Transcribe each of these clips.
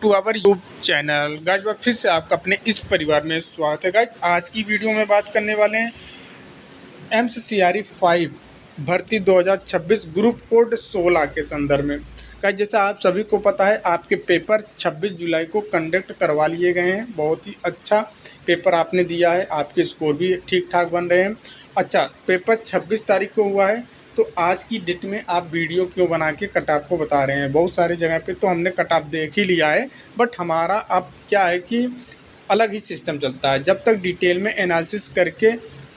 To our YouTube channel. Guys फिर से आपका अपने इस परिवार में स्वागत है। गाइज आज की वीडियो में बात करने वाले हैं MCCRE 5 भर्ती 2026 ग्रुप कोड 16 के संदर्भ में। गाइज जैसा आप सभी को पता है, आपके पेपर 26 जुलाई को कंडक्ट करवा लिए गए हैं। बहुत ही अच्छा पेपर आपने दिया है, आपके स्कोर भी ठीक ठाक बन रहे हैं। अच्छा, पेपर 26 तारीख को हुआ है, तो आज की डेट में आप वीडियो क्यों बना के कट ऑफ को बता रहे हैं? बहुत सारे जगह पे तो हमने कट ऑफ देख ही लिया है, बट हमारा अब क्या है कि अलग ही सिस्टम चलता है। जब तक डिटेल में एनालिसिस करके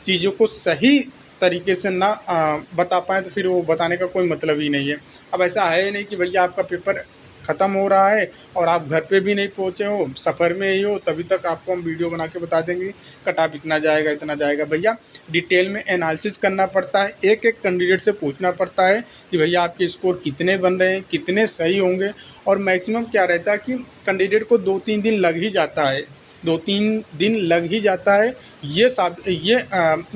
चीज़ों को सही तरीके से ना बता पाएँ तो फिर वो बताने का कोई मतलब ही नहीं है। अब ऐसा है नहीं कि भैया आपका पेपर ख़त्म हो रहा है और आप घर पे भी नहीं पहुँचे हो, सफ़र में ही हो, तभी तक आपको हम वीडियो बना के बता देंगे कट ऑफ इतना जाएगा इतना जाएगा। भैया डिटेल में एनालिसिस करना पड़ता है, एक एक कैंडिडेट से पूछना पड़ता है कि भैया आपके स्कोर कितने बन रहे हैं, कितने सही होंगे। और मैक्सिमम क्या रहता है कि कैंडिडेट को 2-3 दिन लग ही जाता है, 2-3 दिन लग ही जाता है ये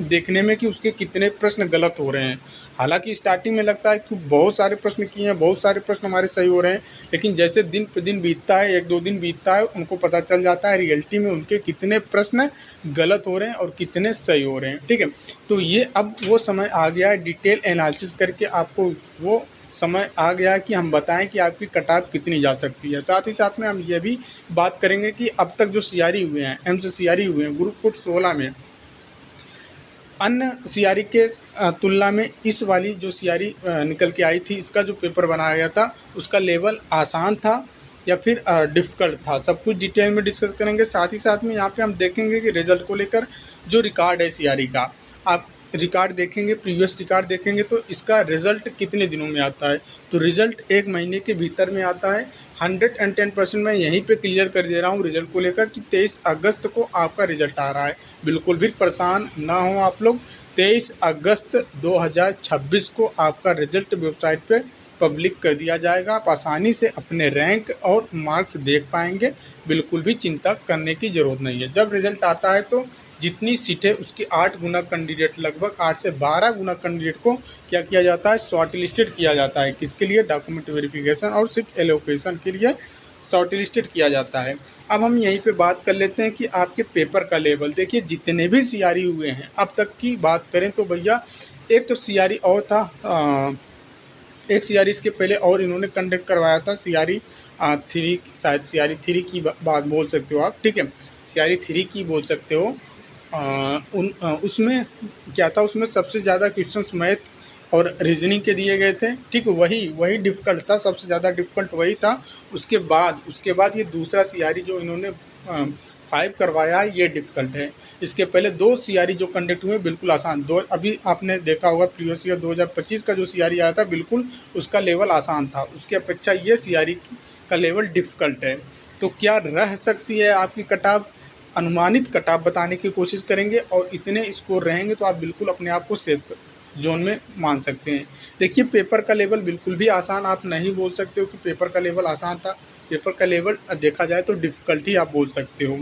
देखने में कि उसके कितने प्रश्न गलत हो रहे हैं। हालांकि स्टार्टिंग में लगता है कि बहुत सारे प्रश्न किए हैं, बहुत सारे प्रश्न हमारे सही हो रहे हैं, लेकिन जैसे दिन पे दिन बीतता है, 1-2 दिन बीतता है, उनको पता चल जाता है रियलिटी में उनके कितने प्रश्न गलत हो रहे हैं और कितने सही हो रहे हैं। ठीक है, तो ये अब वो समय आ गया है डिटेल एनालिसिस करके आपको वो समय आ गया है कि हम बताएं कि आपकी कट ऑफ कितनी जा सकती है। साथ ही साथ में हम ये भी बात करेंगे कि अब तक जो सीआरई हुए हैं, MCCRE हुए हैं ग्रुप कोड 16 में, अन्य सीआरई के तुलना में इस वाली जो सीआरई निकल के आई थी, इसका जो पेपर बनाया गया था उसका लेवल आसान था या फिर डिफ़िकल्ट था, सब कुछ डिटेल में डिस्कस करेंगे। साथ ही साथ में यहाँ पे हम देखेंगे कि रिज़ल्ट को लेकर जो रिकॉर्ड है सीआरई का, आप रिकॉर्ड देखेंगे, प्रीवियस रिकॉर्ड देखेंगे तो इसका रिज़ल्ट कितने दिनों में आता है। तो रिज़ल्ट 1 महीने के भीतर में आता है। 110% मैं यहीं पे क्लियर कर दे रहा हूँ रिज़ल्ट को लेकर कि 23 अगस्त को आपका रिज़ल्ट आ रहा है। बिल्कुल भी परेशान ना हो आप लोग। 23 अगस्त 2026 को आपका रिज़ल्ट वेबसाइट पे पब्लिक कर दिया जाएगा। आप आसानी से अपने रैंक और मार्क्स देख पाएंगे, बिल्कुल भी चिंता करने की ज़रूरत नहीं है। जब रिज़ल्ट आता है तो जितनी सीटें उसकी 8 गुना कैंडिडेट, लगभग 8 से 12 गुना कैंडिडेट को क्या किया जाता है, शॉर्ट लिस्टेड किया जाता है। किसके लिए? डॉक्यूमेंट वेरिफिकेशन और सीट एलोकेशन के लिए शॉर्ट लिस्टेड किया जाता है। अब हम यहीं पे बात कर लेते हैं कि आपके पेपर का लेवल। देखिए जितने भी सीआरई हुए हैं अब तक की बात करें तो भैया एक तो सीआरई और था, एक सीआरई इसके पहले और इन्होंने कंडक्ट करवाया था, सीआरई 3, शायद सीआरई 3 की बात बोल सकते हो आप। ठीक है, सीआरई 3 की बोल सकते हो। उसमें क्या था, उसमें सबसे ज़्यादा क्वेश्चंस मैथ और रीजनिंग के दिए गए थे। ठीक, वही डिफ़िकल्ट था, सबसे ज़्यादा डिफ़िकल्ट वही था। उसके बाद ये दूसरा सीआरई जो इन्होंने 5 करवाया है, ये डिफ़िकल्ट है। इसके पहले 2 सीआरई जो कंडक्ट हुए बिल्कुल आसान, दो अभी आपने देखा होगा प्रीवियस ईयर 2025 का जो सीआरई आया था बिल्कुल उसका लेवल आसान था, उसकी अपेक्षा ये सीआरई का लेवल डिफ़िकल्ट है। तो क्या रह सकती है आपकी कट ऑफ? अनुमानित कट ऑफ बताने की कोशिश करेंगे और इतने स्कोर रहेंगे तो आप बिल्कुल अपने आप को सेफ जोन में मान सकते हैं। देखिए पेपर का लेवल बिल्कुल भी आसान आप नहीं बोल सकते हो कि पेपर का लेवल आसान था। पेपर का लेवल देखा जाए तो डिफ़िकल्ट ही आप बोल सकते हो,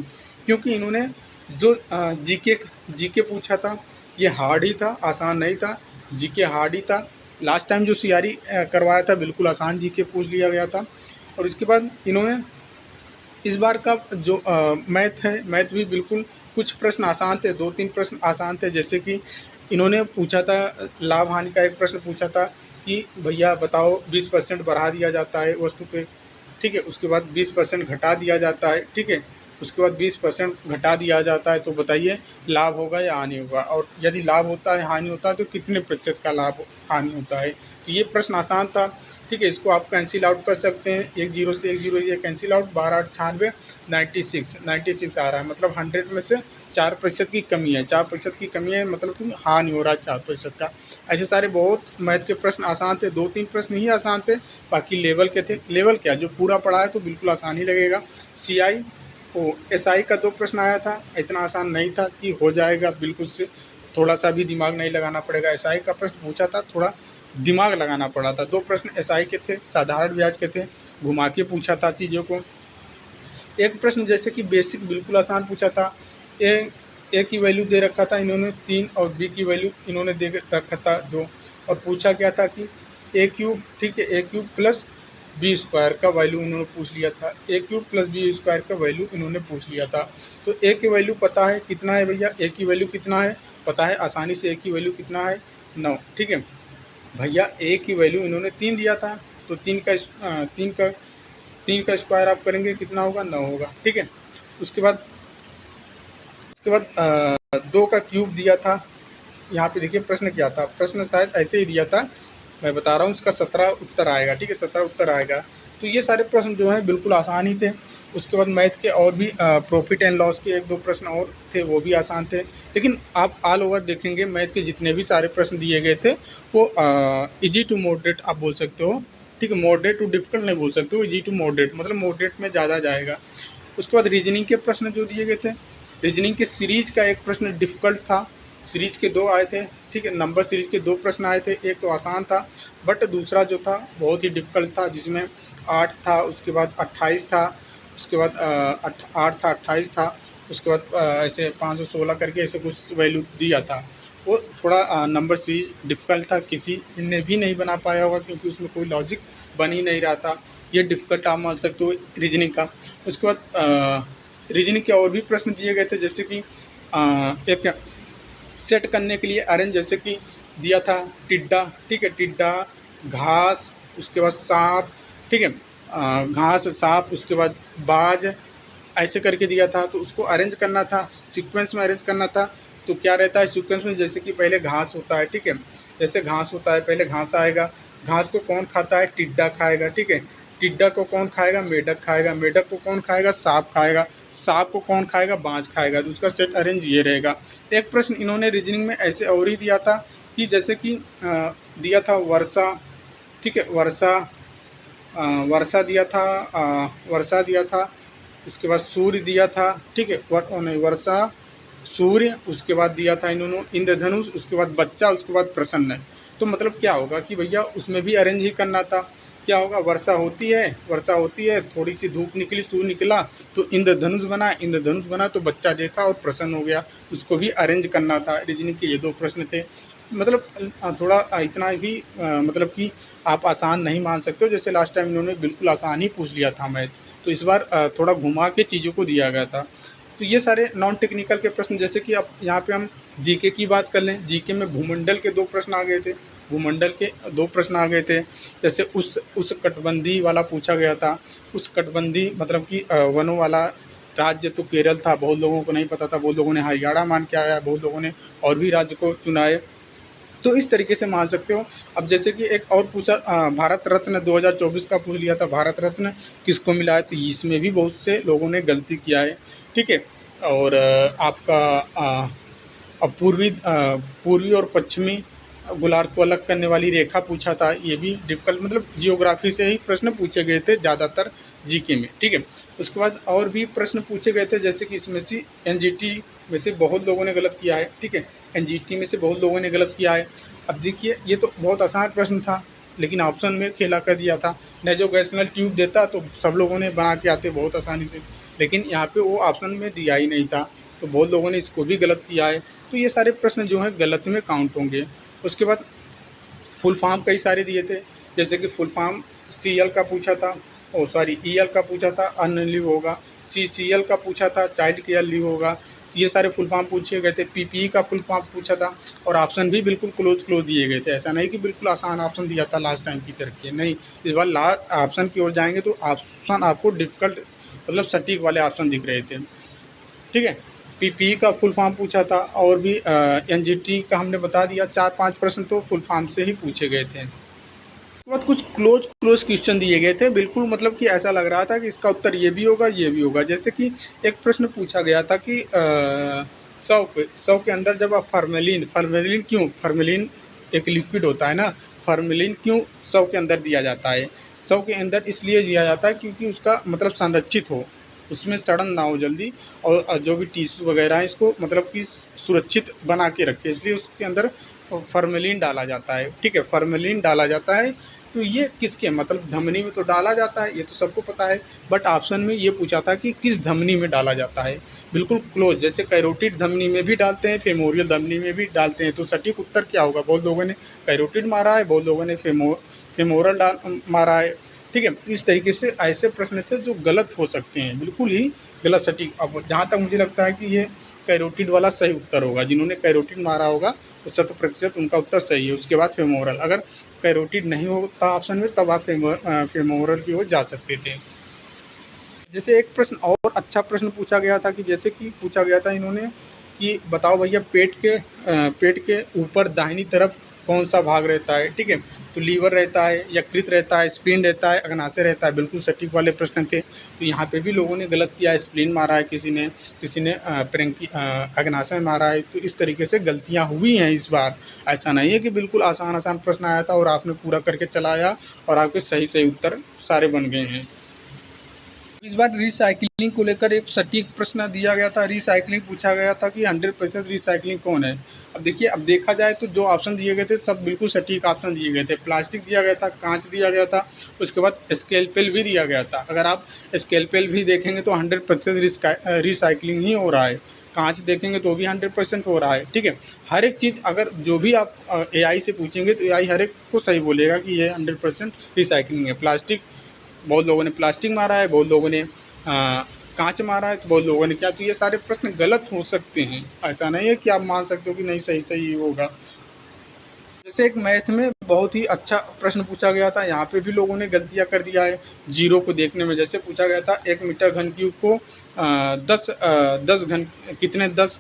क्योंकि इन्होंने जो जीके पूछा था ये हार्ड ही था, आसान नहीं था। जीके हार्ड ही था। लास्ट टाइम जो सीआरई करवाया था बिल्कुल आसान जीके पूछ लिया गया था। और इसके बाद इन्होंने इस बार का जो मैथ है, मैथ भी बिल्कुल कुछ प्रश्न आसान थे, 2-3 प्रश्न आसान थे। जैसे कि इन्होंने पूछा था लाभ हानि का, एक प्रश्न पूछा था कि भैया बताओ 20% बढ़ा दिया जाता है वस्तु पे, ठीक है, उसके बाद 20% घटा दिया जाता है, ठीक है, उसके बाद 20% घटा दिया जाता है, तो बताइए लाभ होगा या हानि होगा, और यदि लाभ होता है हानि होता है तो कितने प्रतिशत का लाभ हानि होता है। तो ये प्रश्न आसान था। ठीक है, इसको आप कैंसिल आउट कर सकते हैं, 1 0 से 1 0 ये कैंसिल आउट, 12 8 96, 96 आ रहा है, मतलब 100 में से 4% की कमी है, 4% की कमी है, मतलब कि हानि हो रहा है 4% का। ऐसे सारे बहुत मैथ के प्रश्न आसान थे, 2-3 प्रश्न ही आसान थे, बाकी लेवल के थे। लेवल क्या, जो पूरा पढ़ा है तो बिल्कुल आसान ही लगेगा। सीआई एसआई का 2 प्रश्न आया था, इतना आसान नहीं था कि हो जाएगा बिल्कुल से, थोड़ा सा भी दिमाग नहीं लगाना पड़ेगा। एसआई का प्रश्न पूछा था, थोड़ा दिमाग लगाना पड़ा था। 2 प्रश्न एसआई के थे, साधारण ब्याज के थे, घुमा के पूछा था चीज़ों को। एक प्रश्न जैसे कि बेसिक बिल्कुल आसान पूछा था, ए की वैल्यू दे रखा था इन्होंने 3 और बी की वैल्यू इन्होंने दे रखा था 2, और पूछा क्या था कि ए क्यूब, ठीक है, ए क्यूब प्लस बी स्क्वायर का वैल्यू इन्होंने पूछ लिया था, ए क्यूब प्लस बी स्क्वायर का वैल्यू इन्होंने पूछ लिया था। तो ए की वैल्यू पता है कितना है भैया, ए की वैल्यू कितना है पता है आसानी से, ए की वैल्यू कितना है 9। ठीक है भैया, ए की वैल्यू इन्होंने 3 दिया था, तो 3 का स्क्वायर आप करेंगे कितना होगा 9 होगा। ठीक है, उसके बाद 2 का क्यूब दिया था। यहाँ पे देखिए प्रश्न क्या था, प्रश्न शायद ऐसे ही दिया था, मैं बता रहा हूँ, इसका 17 उत्तर आएगा। ठीक है, 17 उत्तर आएगा। तो ये सारे प्रश्न जो हैं बिल्कुल आसान ही थे। उसके बाद मैथ के और भी प्रॉफिट एंड लॉस के 1-2 प्रश्न और थे, वो भी आसान थे। लेकिन आप ऑल ओवर देखेंगे मैथ के जितने भी सारे प्रश्न दिए गए थे वो इजी टू मॉडरेट आप बोल सकते हो। ठीक है, मॉडरेट टू डिफिकल्ट नहीं बोल सकते हो, इजी टू मॉडरेट, मतलब मॉडरेट में ज़्यादा जाएगा। उसके बाद रीजनिंग के प्रश्न जो दिए गए थे, रीजनिंग के सीरीज का एक प्रश्न डिफ़िकल्ट था, सीरीज के 2 आए थे। ठीक है, नंबर सीरीज के 2 प्रश्न आए थे, एक तो आसान था बट दूसरा जो था बहुत ही डिफ़िकल्ट था, जिसमें 8 था, उसके बाद 28 था, उसके बाद 8 था, 28 था, उसके बाद ऐसे 516 करके ऐसे कुछ वैल्यू दिया था। वो थोड़ा नंबर सीरीज डिफ़िकल्ट था, किसी ने भी नहीं बना पाया होगा क्योंकि उसमें कोई लॉजिक बन ही नहीं रहा था। ये डिफ़िकल्ट आप मान सकते हो रीजनिंग का। उसके बाद रीजनिंग के और भी प्रश्न दिए गए थे, जैसे कि एक सेट करने के लिए अरेंज, जैसे कि दिया था टिड्डा। ठीक है, टिड्डा, घास, उसके बाद सांप। ठीक है, घास, सांप, उसके बाद बाज, ऐसे करके दिया था। तो उसको अरेंज करना था, सीक्वेंस में अरेंज करना था। तो क्या रहता है सीक्वेंस में, जैसे कि पहले घास होता है। ठीक है, जैसे घास होता है, पहले घास आएगा, घास को कौन खाता है, टिड्डा खाएगा। ठीक है, टिड्डा को कौन खाएगा, मेढक खाएगा, मेढक को कौन खाएगा, सांप खाएगा, सांप को कौन खाएगा, बाज खाएगा। तो उसका सेट अरेंज ये रहेगा। एक प्रश्न इन्होंने रीजनिंग में ऐसे और ही दिया था कि जैसे कि दिया था वर्षा। ठीक है, वर्षा दिया था, वर्षा दिया था, उसके बाद सूर्य दिया था। ठीक है, नहीं, वर्षा, सूर्य, उसके बाद दिया था इन्होंने इंद्रधनुष, उसके बाद बच्चा, उसके बाद प्रसन्न। तो मतलब क्या होगा कि भैया उसमें भी अरेंज ही करना था। क्या होगा, वर्षा होती है, थोड़ी सी धूप निकली, सूर्य निकला, तो इंद्रधनुष बना तो बच्चा देखा और प्रसन्न हो गया, उसको भी अरेंज करना था। रीजनिंग के ये 2 प्रश्न थे। मतलब थोड़ा इतना भी मतलब कि आप आसान नहीं मान सकते हो, जैसे लास्ट टाइम इन्होंने बिल्कुल आसान ही पूछ लिया था मैथ, तो इस बार थोड़ा घुमा के चीज़ों को दिया गया था। तो ये सारे नॉन टेक्निकल के प्रश्न, जैसे कि अब यहाँ पे हम जीके की बात कर लें। जीके में भूमंडल के 2 प्रश्न आ गए थे, भूमंडल के 2 प्रश्न आ गए थे। जैसे उस कटबंधी वाला पूछा गया था। उस कटबंधी मतलब कि वनों वाला राज्य तो केरल था, बहुत लोगों को नहीं पता था, बहुत लोगों ने हरियाणा मान के आया, बहुत लोगों ने और भी राज्य को चुना है। तो इस तरीके से मान सकते हो। अब जैसे कि एक और पूछा, भारत रत्न 2024 का पूछ लिया था, भारत रत्न किसको मिला है, तो इसमें भी बहुत से लोगों ने गलती किया है। ठीक है, और आपका अब पूर्वी और पश्चिमी गोलार्ध को अलग करने वाली रेखा पूछा था, ये भी डिफिकल्ट, मतलब जियोग्राफी से ही प्रश्न पूछे गए थे ज़्यादातर जीके में। ठीक है, उसके बाद और भी प्रश्न पूछे गए थे, जैसे कि इसमें से एनजीटी में से बहुत लोगों ने गलत किया है। ठीक है, एनजीटी में से बहुत लोगों ने गलत किया है। अब देखिए ये तो बहुत आसान प्रश्न था, लेकिन ऑप्शन में खेला कर दिया था। नेजोगेशनल ट्यूब देता तो सब लोगों ने बना के आते बहुत आसानी से, लेकिन यहाँ पे वो ऑप्शन में दिया ही नहीं था, तो बहुत लोगों ने इसको भी गलत किया है। तो ये सारे प्रश्न जो हैं गलत में काउंट होंगे। उसके बाद फुल फॉर्म कई सारे दिए थे, जैसे कि फुल फॉर्म सीएल का पूछा था, ईएल का पूछा था, अन लीव होगा। सीसीएल का पूछा था, चाइल्ड केयर लीव होगा। ये सारे फुल फॉर्म पूछे गए थे। पीपीई का फुल फॉर्म पूछा था, और ऑप्शन भी बिल्कुल क्लोज दिए गए थे। ऐसा नहीं कि बिल्कुल आसान ऑप्शन दिया था लास्ट टाइम की तरह के, नहीं, इस बार लास्ट ऑप्शन की ओर जाएंगे तो ऑप्शन आपको डिफ़िकल्ट मतलब सटीक वाले ऑप्शन दिख रहे थे। ठीक है, पीपीई का फुल फॉर्म पूछा था, और भी एनजीटी का हमने बता दिया। 4-5 प्रश्न तो फुल फॉर्म से ही पूछे गए थे। उसके बाद कुछ क्लोज क्वेश्चन दिए गए थे, बिल्कुल मतलब कि ऐसा लग रहा था कि इसका उत्तर ये भी होगा, ये भी होगा। जैसे कि एक प्रश्न पूछा गया था कि 100 के अंदर जब आप फार्मेलिन एक लिक्विड होता है ना, फार्मेलिन क्यों 100 के अंदर दिया जाता है। 100 के अंदर इसलिए दिया जाता है क्योंकि उसका मतलब संरक्षित हो, उसमें सड़न ना हो जल्दी, और जो भी टिश्यू वगैरह है इसको मतलब कि सुरक्षित बना के रखे, इसलिए उसके अंदर फार्मेलिन डाला जाता है। ठीक है, फार्मेलिन डाला जाता है। तो ये किसके मतलब धमनी में तो डाला जाता है, ये तो सबको पता है, बट ऑप्शन में ये पूछा था कि किस धमनी में डाला जाता है। बिल्कुल क्लोज, जैसे कैरोटिड धमनी में भी डालते हैं, फेमोरियल धमनी में भी डालते हैं। तो सटीक उत्तर क्या होगा, बहुत लोगों ने कैरोटिड मारा है, बहुत लोगों ने फेमोरल मारा है। ठीक है। तो इस तरीके से ऐसे प्रश्न थे जो गलत हो सकते हैं, बिल्कुल ही गलत सटीक। अब जहाँ तक मुझे लगता है कि ये कैरोटिड वाला सही उत्तर होगा, जिन्होंने कैरोटिड मारा होगा तो 100% उनका उत्तर सही है। उसके बाद फेमोरल, अगर कैरोटिड नहीं होता ऑप्शन में तब आप फेमोरल की ओर जा सकते थे। जैसे एक प्रश्न और अच्छा प्रश्न पूछा गया था कि जैसे कि पूछा गया था इन्होंने कि बताओ भैया पेट के ऊपर दाहिनी तरफ कौन सा भाग रहता है, ठीक है। तो लीवर रहता है, यकृत रहता है, स्प्लीन रहता है, अग्नाशय रहता है, बिल्कुल सटीक वाले प्रश्न थे। तो यहाँ पे भी लोगों ने गलत किया, स्प्लीन मारा है, किसी ने अग्नाशय मारा है। तो इस तरीके से गलतियाँ हुई हैं इस बार। ऐसा नहीं है कि बिल्कुल आसान आसान प्रश्न आया था और आपने पूरा करके चलाया और आपके सही सही उत्तर सारे बन गए हैं। इस बार रिसाइकलिंग को लेकर एक सटीक प्रश्न दिया गया था। रिसाइकलिंग पूछा गया था कि 100% रिसाइकलिंग कौन है। अब देखिए, अब देखा जाए तो जो ऑप्शन दिए गए थे सब बिल्कुल सटीक ऑप्शन दिए गए थे। प्लास्टिक दिया गया था, कांच दिया गया था, उसके बाद स्केलपेल भी दिया गया था। अगर आप स्केलपेल भी देखेंगे तो 100% रिसाइकलिंग ही हो रहा है। कांच देखेंगे तो भी 100% हो रहा है, ठीक है। हर एक चीज़ अगर जो भी आप AI से पूछेंगे तो AI हर एक को सही बोलेगा कि ये 100% रिसाइकलिंग है। प्लास्टिक, बहुत लोगों ने प्लास्टिक मारा है, बहुत लोगों ने कांच मारा है, तो बहुत लोगों ने क्या। तो ये सारे प्रश्न गलत हो सकते हैं, ऐसा नहीं है कि आप मान सकते हो कि नहीं सही सही होगा। जैसे एक मैथ में बहुत ही अच्छा प्रश्न पूछा गया था, यहाँ पे भी लोगों ने गलतियाँ कर दिया है जीरो को देखने में। जैसे पूछा गया था 1 मीटर घन क्यूब को 10 घन कितने 10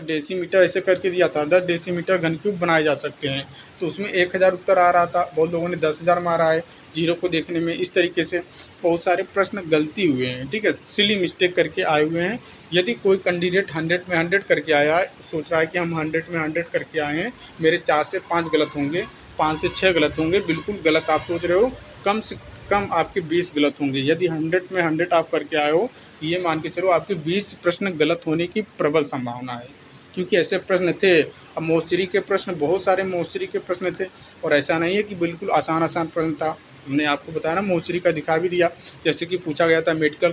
डेसीमीटर ऐसे करके दिया था, 10 डेसीमीटर घन क्यूब बनाए जा सकते हैं। तो उसमें 1000 उत्तर आ रहा था, बहुत लोगों ने 10,000 मारा है जीरो को देखने में। इस तरीके से बहुत सारे प्रश्न गलती हुए हैं, ठीक है, सिली मिस्टेक करके आए हुए हैं। यदि कोई कैंडिडेट 100 में 100 करके आया है, सोच रहा है कि हम 100 में 100 करके आए हैं, मेरे 4 से 5 गलत होंगे, 5 से 6 गलत होंगे, बिल्कुल गलत आप सोच रहे हो। कम से कम आपके 20 गलत होंगे। यदि 100 में 100 आप करके आए हो, ये मान के चलो आपके 20 प्रश्न गलत होने की प्रबल संभावना है, क्योंकि ऐसे प्रश्न थे। अब मोस्टरी के प्रश्न, बहुत सारे मोस्टरी के प्रश्न थे, और ऐसा नहीं है कि बिल्कुल आसान आसान प्रश्न था। हमने आपको बताया ना, मोस्टरी का दिखा भी दिया। जैसे कि पूछा गया था मेडिकल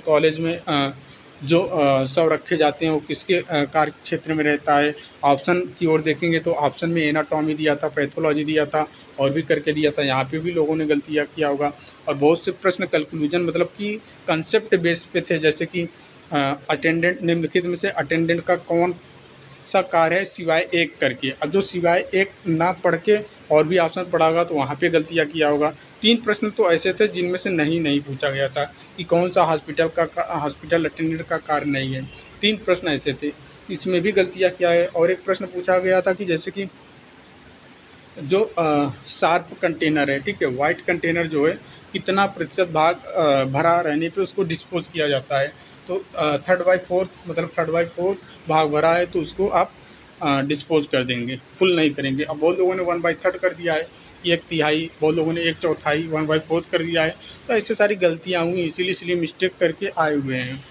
कॉलेज में जो शव रखे जाते हैं वो किसके कार्य क्षेत्र में रहता है। ऑप्शन की ओर देखेंगे तो ऑप्शन में एनाटॉमी दिया था, पैथोलॉजी दिया था, और भी करके दिया था। यहाँ पे भी लोगों ने गलतियाँ किया होगा। और बहुत से प्रश्न कंक्लूजन मतलब कि कंसेप्ट बेस पे थे, जैसे कि अटेंडेंट, निम्नलिखित में से अटेंडेंट का कौन सा कार्य है सिवाय एक करके। अब जो सिवाय एक ना पढ़ के और भी ऑप्शन पढ़ा होगा तो वहाँ पे गलतियाँ किया होगा। 3 प्रश्न तो ऐसे थे जिनमें से नहीं पूछा गया था कि कौन सा हॉस्पिटल अटेंडेंट का कार्य नहीं है। 3 प्रश्न ऐसे थे, इसमें भी गलतियाँ किया है। और एक प्रश्न पूछा गया था कि जैसे कि जो शार्प कंटेनर है, ठीक है, वाइट कंटेनर जो है, कितना प्रतिशत भाग भरा रहने पे उसको डिस्पोज किया जाता है। तो 3/4 मतलब 3/4 भाग भरा है तो उसको आप डिस्पोज कर देंगे, फुल नहीं करेंगे। अब बहुत लोगों ने 1/3 कर दिया है, 1/3, बहुत लोगों ने 1/4, 1/4 कर दिया है। तो ऐसे सारी गलतियाँ हुई, इसीलिए मिस्टेक करके आए हुए हैं।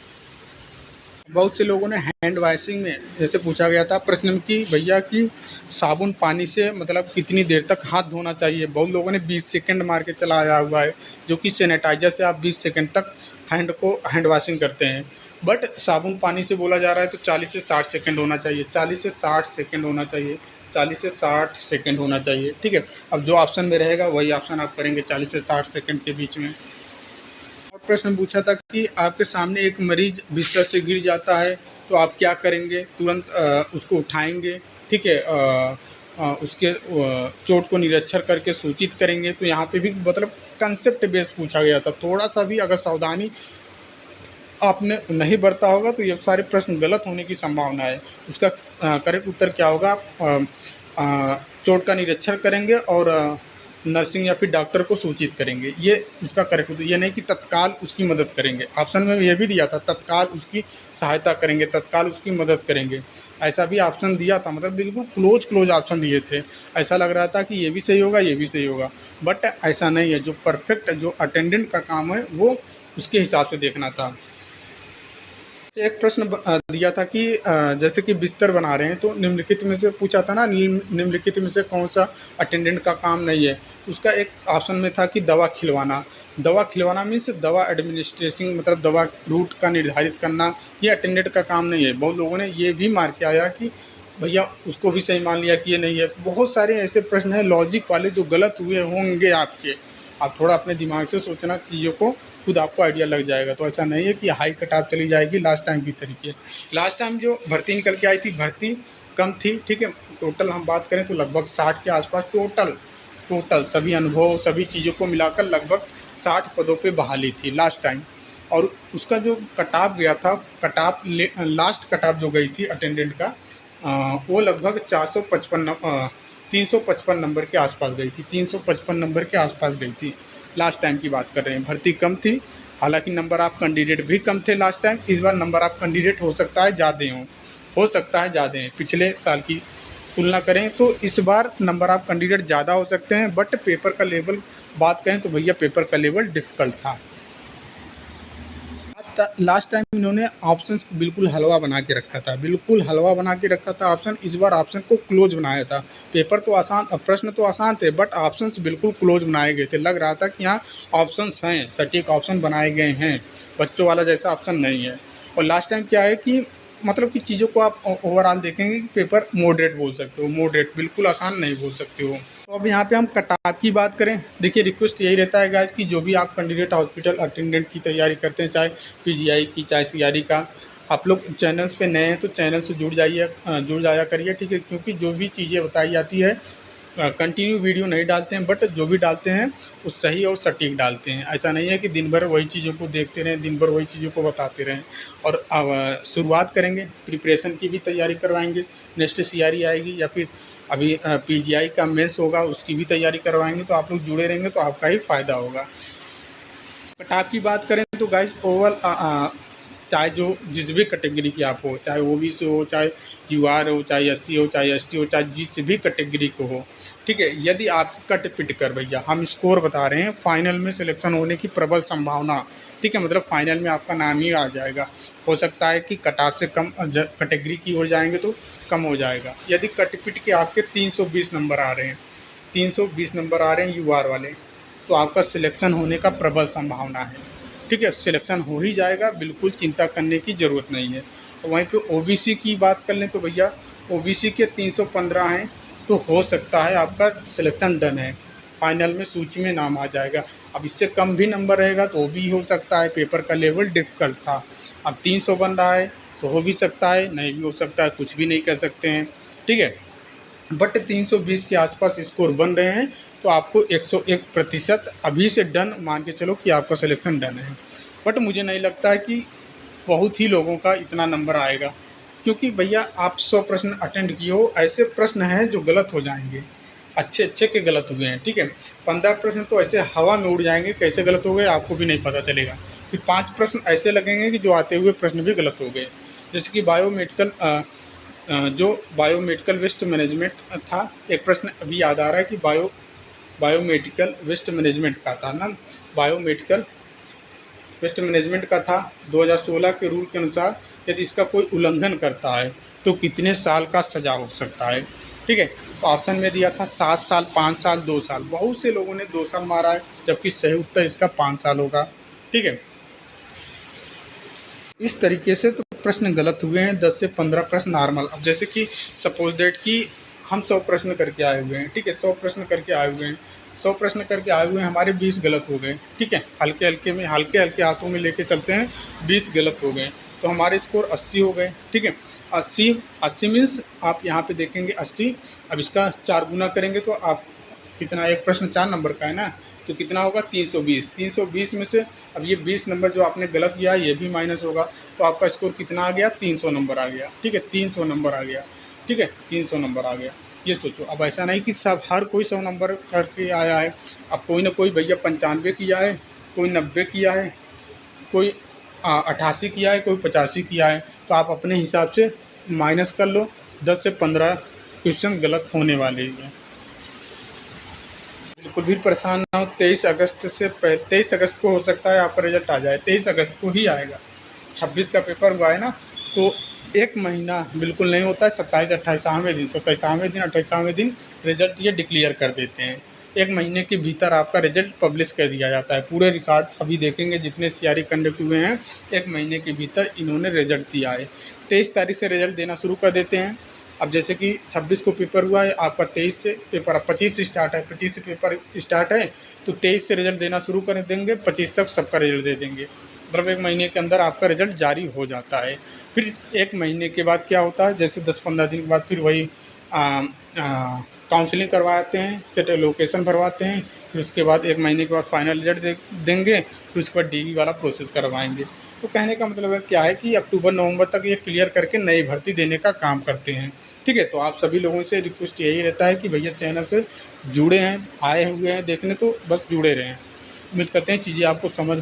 बहुत से लोगों ने हैंड वॉशिंग में जैसे पूछा गया था प्रश्न में कि भैया कि साबुन पानी से मतलब कितनी देर तक हाथ धोना चाहिए। बहुत लोगों ने 20 सेकंड मार के चलाया हुआ है, जो कि सैनिटाइजर से आप 20 सेकंड तक हैंड वॉशिंग करते हैं। बट साबुन पानी से बोला जा रहा है तो 40 से 60 सेकंड होना चाहिए, 40 से 60 सेकंड होना चाहिए, 40 से 60 सेकंड होना चाहिए, ठीक है। अब जो ऑप्शन में रहेगा वही ऑप्शन आप करेंगे 40 से 60 सेकंड के बीच में। प्रश्न पूछा था कि आपके सामने एक मरीज बिस्तर से गिर जाता है तो आप क्या करेंगे। तुरंत उसको उठाएंगे, ठीक है, उसके चोट को निरीक्षण करके सूचित करेंगे। तो यहाँ पे भी मतलब कंसेप्ट बेस पूछा गया था। थोड़ा सा भी अगर सावधानी आपने नहीं बरता होगा तो ये सारे प्रश्न गलत होने की संभावना है। उसका करेक्ट उत्तर क्या होगा, चोट का निरीक्षण करेंगे और नर्सिंग या फिर डॉक्टर को सूचित करेंगे, ये उसका करेक्ट उत्तर। ये नहीं कि तत्काल उसकी मदद करेंगे। ऑप्शन में ये भी दिया था तत्काल उसकी सहायता करेंगे, तत्काल उसकी मदद करेंगे, ऐसा भी ऑप्शन दिया था। मतलब बिल्कुल क्लोज ऑप्शन दिए थे। ऐसा लग रहा था कि ये भी सही होगा, ये भी सही होगा, बट ऐसा नहीं है। जो परफेक्ट जो अटेंडेंट का काम है वो उसके हिसाब से देखना था। एक प्रश्न दिया था कि जैसे कि बिस्तर बना रहे हैं तो निम्नलिखित में से पूछा था ना, निम्नलिखित में से कौन सा अटेंडेंट का काम नहीं है। उसका एक ऑप्शन में था कि दवा खिलवाना। दवा खिलवाना मीन्स दवा एडमिनिस्ट्रेशन, मतलब दवा रूट का निर्धारित करना, ये अटेंडेंट का काम नहीं है। बहुत लोगों ने ये भी मार के आया कि भैया उसको भी सही मान लिया कि ये नहीं है। बहुत सारे ऐसे प्रश्न हैं लॉजिक वाले जो गलत हुए होंगे आपके। आप थोड़ा अपने दिमाग से सोचना चीज़ों को, खुद आपको आइडिया लग जाएगा। तो ऐसा नहीं है कि हाई कट ऑफ चली जाएगी लास्ट टाइम की तरीके। लास्ट टाइम जो भर्ती निकल के आई थी, भर्ती कम थी, ठीक है। टोटल हम बात करें तो लगभग 60 के आसपास टोटल टोटल सभी अनुभव सभी चीज़ों को मिलाकर लगभग 60 पदों पे बहाली थी लास्ट टाइम। और उसका जो कट ऑफ गया था, लास्ट कट ऑफ जो गई थी अटेंडेंट का, वो लगभग 355 नंबर के आसपास गई थी। 355 नंबर के आसपास गई थी। लास्ट टाइम की बात कर रहे हैं। भर्ती कम थी, हालांकि नंबर ऑफ कैंडिडेट भी कम थे लास्ट टाइम। इस बार नंबर ऑफ कैंडिडेट हो सकता है ज़्यादा हो सकता है ज़्यादा हैं। पिछले साल की तुलना करें तो इस बार नंबर ऑफ कैंडिडेट ज़्यादा हो सकते हैं, बट पेपर का लेवल बात करें तो भैया पेपर का लेवल डिफ़िकल्ट था। लास्ट टाइम इन्होंने ऑप्शंस को बिल्कुल हलवा बना के रखा था, बिल्कुल हलवा बना के रखा था ऑप्शन। इस बार ऑप्शन को क्लोज बनाया था। पेपर तो आसान, प्रश्न तो आसान थे, बट ऑप्शंस बिल्कुल क्लोज बनाए गए थे। लग रहा था कि यहाँ ऑप्शंस हैं, सटीक ऑप्शन बनाए गए हैं, बच्चों वाला जैसा ऑप्शन नहीं है। और लास्ट टाइम क्या है कि मतलब कि चीज़ों को आप ओवरऑल देखेंगे कि पेपर मॉडरेट बोल सकते हो, मॉडरेट, बिल्कुल आसान नहीं बोल सकते हो। तो अब यहाँ पे हम कट ऑफ की बात करें। देखिए रिक्वेस्ट यही रहता है गाइस कि जो भी आप कैंडिडेट हॉस्पिटल अटेंडेंट की तैयारी करते हैं, चाहे पीजीआई की चाहे सीआरई का, आप लोग चैनल्स पे नए हैं तो चैनल से जुड़ जाया करिए, ठीक है। क्योंकि जो भी चीज़ें बताई जाती है कंटिन्यू वीडियो नहीं डालते हैं, बट जो भी डालते हैं वो सही और सटीक डालते हैं। ऐसा नहीं है कि दिन भर वही चीज़ों को देखते रहें, दिन भर वही चीज़ों को बताते रहें। और अब शुरुआत करेंगे, प्रिपरेशन की भी तैयारी करवाएंगे। नेक्स्ट सीआरई आएगी या फिर अभी पीजीआई का मेंस होगा, उसकी भी तैयारी करवाएंगे। तो आप लोग जुड़े रहेंगे तो आपका ही फ़ायदा होगा। कट ऑफ की बात करें तो गाइज ओवरऑल चाहे जो जिस भी कैटेगरी की आप हो, चाहे ओबीसी हो, चाहे यूआर हो, चाहे एससी हो, चाहे एसटी हो, चाहे जिस भी कैटेगरी को हो, ठीक है। यदि आप कट पिट कर भैया हम स्कोर बता रहे हैं, फाइनल में सिलेक्शन होने की प्रबल संभावना, ठीक है। मतलब फाइनल में आपका नाम ही आ जाएगा। हो सकता है कि कट ऑफ से कम कैटेगरी की ओर जाएंगे तो कम हो जाएगा। यदि कट पिट के आपके 320 नंबर आ रहे हैं, 320 नंबर आ रहे हैं यूआर वाले, तो आपका सिलेक्शन होने का प्रबल संभावना है, ठीक है। सिलेक्शन हो ही जाएगा, बिल्कुल चिंता करने की ज़रूरत नहीं है। और वहीं पे ओबीसी की बात कर लें तो भैया ओबीसी के 315 हैं, तो हो सकता है आपका सिलेक्शन डन है, फाइनल में सूची में नाम आ जाएगा। अब इससे कम भी नंबर रहेगा तो वो भी हो सकता है, पेपर का लेवल डिफ़िकल्ट था। अब 300 बन रहा है तो हो भी सकता है, नहीं भी हो सकता है, कुछ भी नहीं कह सकते हैं, ठीक है। बट 320 के आसपास स्कोर बन रहे हैं तो आपको 101% अभी से डन मान के चलो कि आपका सिलेक्शन डन है। बट मुझे नहीं लगता है कि बहुत ही लोगों का इतना नंबर आएगा, क्योंकि भैया आप 100 प्रश्न अटेंड किए हो, ऐसे प्रश्न हैं जो गलत हो जाएंगे, अच्छे अच्छे के गलत हुए हैं, ठीक है। 15 प्रश्न तो ऐसे हवा में उड़ जाएंगे, कैसे गलत हो गए आपको भी नहीं पता चलेगा। फिर 5 प्रश्न ऐसे लगेंगे कि जो आते हुए प्रश्न भी गलत हो गए। जैसे कि जो बायोमेडिकल वेस्ट मैनेजमेंट था, एक प्रश्न अभी याद आ रहा है कि बायोमेडिकल वेस्ट मैनेजमेंट का था ना, बायोमेडिकल वेस्ट मैनेजमेंट का था। 2016 के रूल के अनुसार यदि इसका कोई उल्लंघन करता है तो कितने साल का सज़ा हो सकता है, ठीक है। तो ऑप्शन में दिया था 7 साल, 5 साल, 2 साल। बहुत से लोगों ने 2 साल मारा है, जबकि सही उत्तर इसका 5 साल होगा, ठीक है। इस तरीके से तो प्रश्न गलत हुए हैं। 10 से 15 प्रश्न नॉर्मल। अब जैसे कि सपोज दैट कि हम 100 प्रश्न करके आए हुए हैं, ठीक है। 100 प्रश्न करके आए हुए हैं, 100 प्रश्न करके आए हुए हैं, हमारे 20 गलत हो गए, ठीक है। हल्के हल्के हाथों में लेके चलते हैं, 20 गलत हो गए तो हमारे स्कोर 80 हो गए, ठीक है। 80 मीन्स आप यहाँ पे देखेंगे 80। अब इसका 4 गुना करेंगे तो आप कितना, एक प्रश्न 4 नंबर का है ना, तो कितना होगा 320। 320 में से अब ये 20 नंबर जो आपने गलत किया ये भी माइनस होगा, तो आपका स्कोर कितना आ गया, 300 नंबर आ गया, ठीक है। 300 नंबर आ गया, ठीक है, 300 नंबर आ गया। ये सोचो, अब ऐसा नहीं कि सब हर कोई 100 नंबर करके आया है। अब कोई ना कोई भैया 95 किया है, कोई 90 किया है, कोई 88 किया है, कोई 85 किया है। तो आप अपने हिसाब से माइनस कर लो, 10 से 15 क्वेश्चन गलत होने वाले हैं। बिल्कुल भी परेशान ना हो। 23 अगस्त से पहले, 23 अगस्त को हो सकता है आपका रिजल्ट आ जाए, 23 अगस्त को ही आएगा। 26 का पेपर हुआ है ना, तो एक महीना बिल्कुल नहीं होता है। 27, 28वें दिन, 27वें दिन, 28वें दिन रिजल्ट ये डिक्लेयर कर देते हैं। एक महीने के भीतर आपका रिजल्ट पब्लिश कर दिया जाता है। पूरे रिकॉर्ड अभी देखेंगे जितने सीआरई कंडक्ट हुए हैं, एक महीने के भीतर इन्होंने रिजल्ट दिया है। 23 तारीख से रिजल्ट देना शुरू कर देते हैं। अब जैसे कि 26 को पेपर हुआ है आपका, 23 से पेपर, अब 25 से स्टार्ट है, 25 से पेपर स्टार्ट है तो 23 से रिजल्ट देना शुरू कर देंगे, 25 तक सबका रिजल्ट दे देंगे। मतलब 1 महीने के अंदर आपका रिजल्ट जारी हो जाता है। फिर 1 महीने के बाद क्या होता है, जैसे 10-15 दिन के बाद फिर वही काउंसलिंग करवाते हैं, सेट लोकेशन भरवाते हैं, फिर उसके बाद 1 महीने के बाद फाइनल रिजल्ट देंगे, फिर उसके बाद डीवी वाला प्रोसेस करवाएंगे। तो कहने का मतलब है क्या है कि अक्टूबर-नवंबर तक ये क्लियर करके नई भर्ती देने का काम करते हैं। ठीक है, तो आप सभी लोगों से रिक्वेस्ट यही रहता है कि भैया चैनल से जुड़े हैं, आए हुए हैं देखने, तो बस जुड़े रहें। उम्मीद करते हैं चीज़ें आपको समझ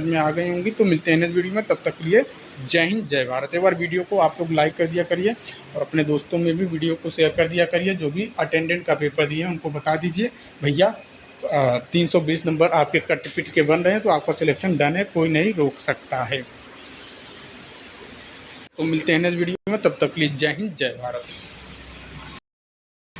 में आ गई होंगी। तो मिलते हैं नेक्स्ट वीडियो में, तब तक के लिए जय हिंद जय भारत। एक बार वीडियो को आप लोग लाइक कर दिया करिए और अपने दोस्तों में भी वीडियो को शेयर कर दिया करिए। जो भी अटेंडेंट का पेपर दिए हैं उनको बता दीजिए भैया 320 नंबर आपके कट पिट के बन रहे हैं तो आपका सिलेक्शन डन है, कोई नहीं रोक सकता है। तो मिलते हैं नेक्स्ट वीडियो में, तब तक के लिए जय हिंद जय भारत।